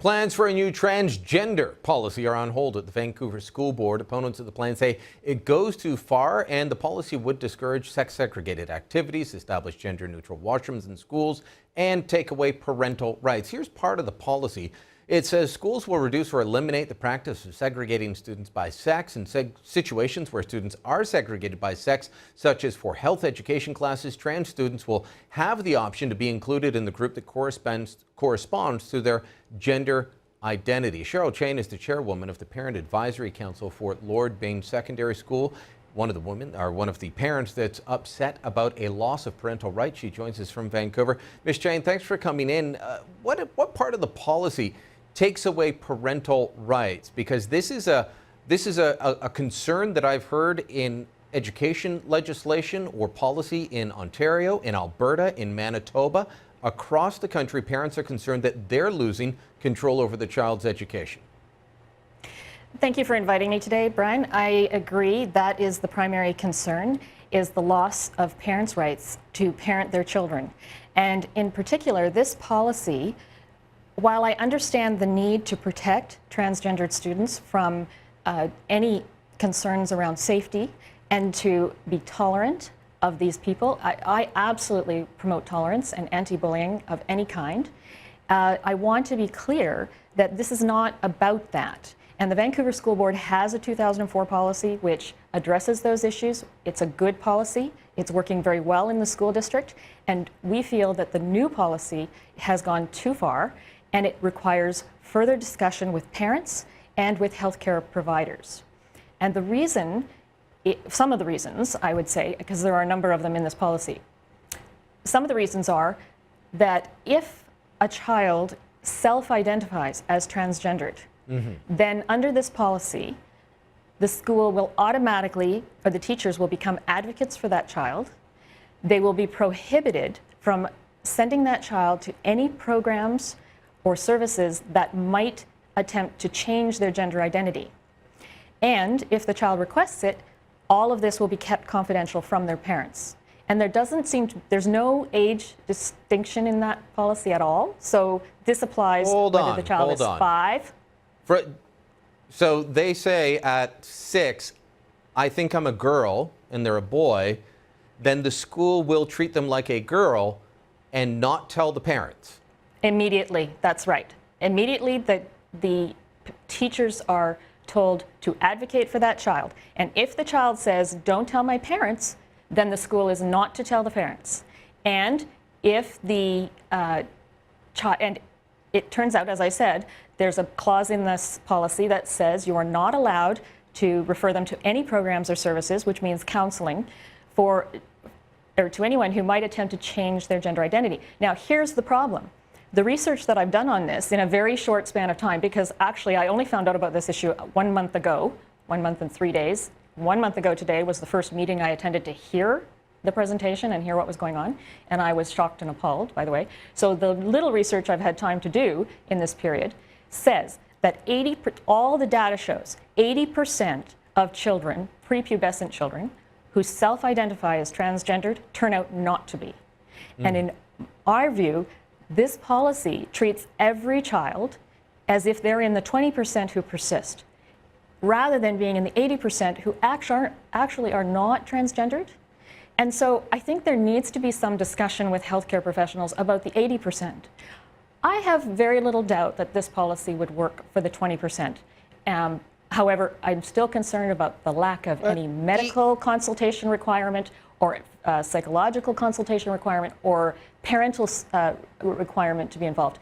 Plans for a new transgender policy are on hold at the Vancouver School Board. Opponents of the plan say it goes too far and the policy would discourage sex-segregated activities, establish gender-neutral washrooms in schools, and take away parental rights. Here's part of the policy. It says schools will reduce or eliminate the practice of segregating students by sex in situations where students are segregated by sex, such as for health education classes. Trans students will have the option to be included in the group that corresponds to their gender identity. Cheryl Chain is the chairwoman of the Parent Advisory Council for Lord Byng Secondary School. One of the parents that's upset about a loss of parental rights. She joins us from Vancouver. Ms. Chain, thanks for coming in. What part of the policy takes away parental rights? Because this is a concern that I've heard in education legislation or policy in Ontario, in Alberta, in Manitoba. Across the country, parents are concerned that they're losing control over the child's education. Thank you for inviting me today, Brian. I agree that is the primary concern, is the loss of parents' rights to parent their children. And in particular, this policy, while I understand the need to protect transgendered students from any concerns around safety and to be tolerant of these people, I absolutely promote tolerance and anti-bullying of any kind. I want to be clear that this is not about that. And the Vancouver School Board has a 2004 policy which addresses those issues. It's a good policy. It's working very well in the school district. And we feel that the new policy has gone too far, and it requires further discussion with parents and with healthcare providers. And the reason, some of the reasons, I would say, because there are a number of them in this policy, some of the reasons are that if a child self-identifies as transgendered, then under this policy, the school will automatically, or the teachers will become advocates for that child. They will be prohibited from sending that child to any programs or services that might attempt to change their gender identity. And if the child requests it, all of this will be kept confidential from their parents. And there's no age distinction in that policy at all. So this applies whether the child is 5. So they say at 6, I think I'm a girl and they're a boy, then the school will treat them like a girl and not tell the parents. Immediately, that's right. Immediately the teachers are told to advocate for that child. And if the child says, don't tell my parents, then the school is not to tell the parents. And if the child, and it turns out, as I said, there's a clause in this policy that says you are not allowed to refer them to any programs or services, which means counseling, or to anyone who might attempt to change their gender identity. Now, here's the problem. The research that I've done on this in a very short span of time, because actually I only found out about this issue 1 month ago, 1 month and 3 days. 1 month ago today was the first meeting I attended to hear the presentation and hear what was going on, and I was shocked and appalled, by the way. So the little research I've had time to do in this period says that all the data shows 80% of children, prepubescent children, who self-identify as transgendered turn out not to be. And in our view, this policy treats every child as if they're in the 20% who persist, rather than being in the 80% who actually are not transgendered. And so I think there needs to be some discussion with healthcare professionals about the 80%. I have very little doubt that this policy would work for the 20%. However, I'm still concerned about the lack of any medical consultation requirement or psychological consultation requirement or parental requirement to be involved.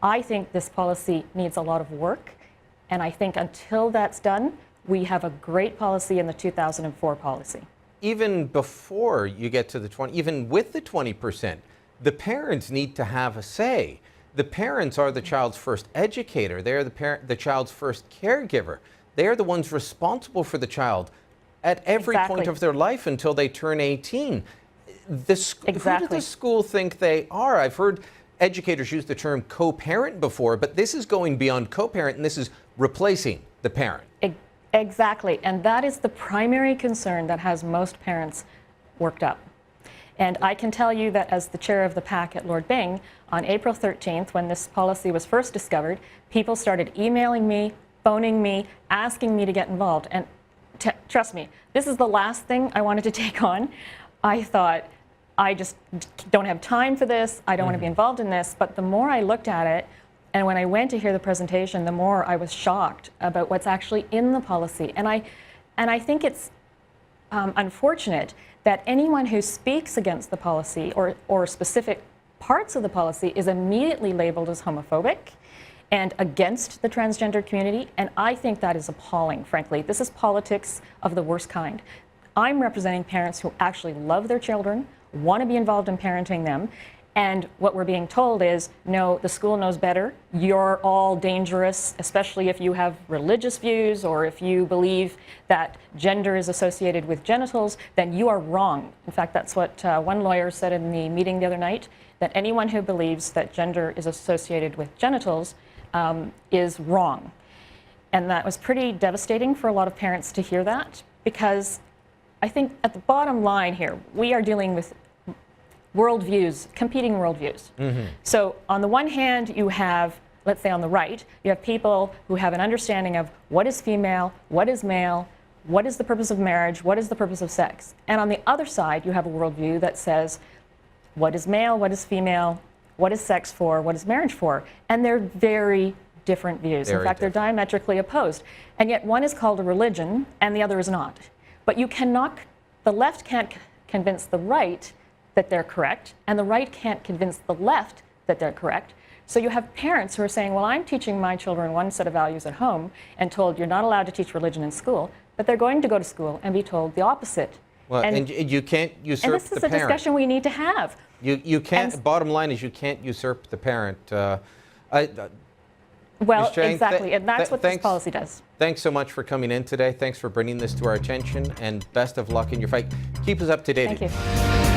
I think this policy needs a lot of work, and I think until that's done, we have a great policy in the 2004 policy. Even before you get to the 20, even with the 20%, the parents need to have a say. The parents are the child's first educator. They're the child's first caregiver. They are the ones responsible for the child at every point of their life until they turn 18. Who does the school think they are? I've heard educators use the term co-parent before, but this is going beyond co-parent, and this is replacing the parent. Exactly, and that is the primary concern that has most parents worked up. And I can tell you that as the chair of the PAC at Lord Byng, on April 13th, when this policy was first discovered, people started emailing me, phoning me, asking me to get involved. And trust me, this is the last thing I wanted to take on. I thought, I just don't have time for this. I don't want to be involved in this. But the more I looked at it, and when I went to hear the presentation, the more I was shocked about what's actually in the policy. And I think it's unfortunate that anyone who speaks against the policy or specific parts of the policy is immediately labeled as homophobic and against the transgender community. And I think that is appalling, frankly. This is politics of the worst kind. I'm representing parents who actually love their children, want to be involved in parenting them, and what we're being told is, no, the school knows better. You're all dangerous, especially if you have religious views or if you believe that gender is associated with genitals, then you are wrong. In fact, that's what one lawyer said in the meeting the other night, that anyone who believes that gender is associated with genitals is wrong. And that was pretty devastating for a lot of parents to hear that, because I think at the bottom line here, we are dealing with worldviews, competing worldviews. So on the one hand, you have, let's say on the right, you have people who have an understanding of what is female, what is male, what is the purpose of marriage, what is the purpose of sex. And on the other side, you have a worldview that says, what is male, what is female, what is sex for, what is marriage for? And they're very different views. In fact, they're diametrically opposed. And yet one is called a religion and the other is not. But you cannot, the left can't convince the right that they're correct, and the right can't convince the left that they're correct. So you have parents who are saying, well, I'm teaching my children one set of values at home and told you're not allowed to teach religion in school, but they're going to go to school and be told the opposite. Well, and you can't usurp the parent. And this is a discussion we need to have. You can't, bottom line is you can't usurp the parent. Well, Chang, exactly, and that's what this policy does. Thanks so much for coming in today. Thanks for bringing this to our attention, and best of luck in your fight. Keep us up to date. Thank you.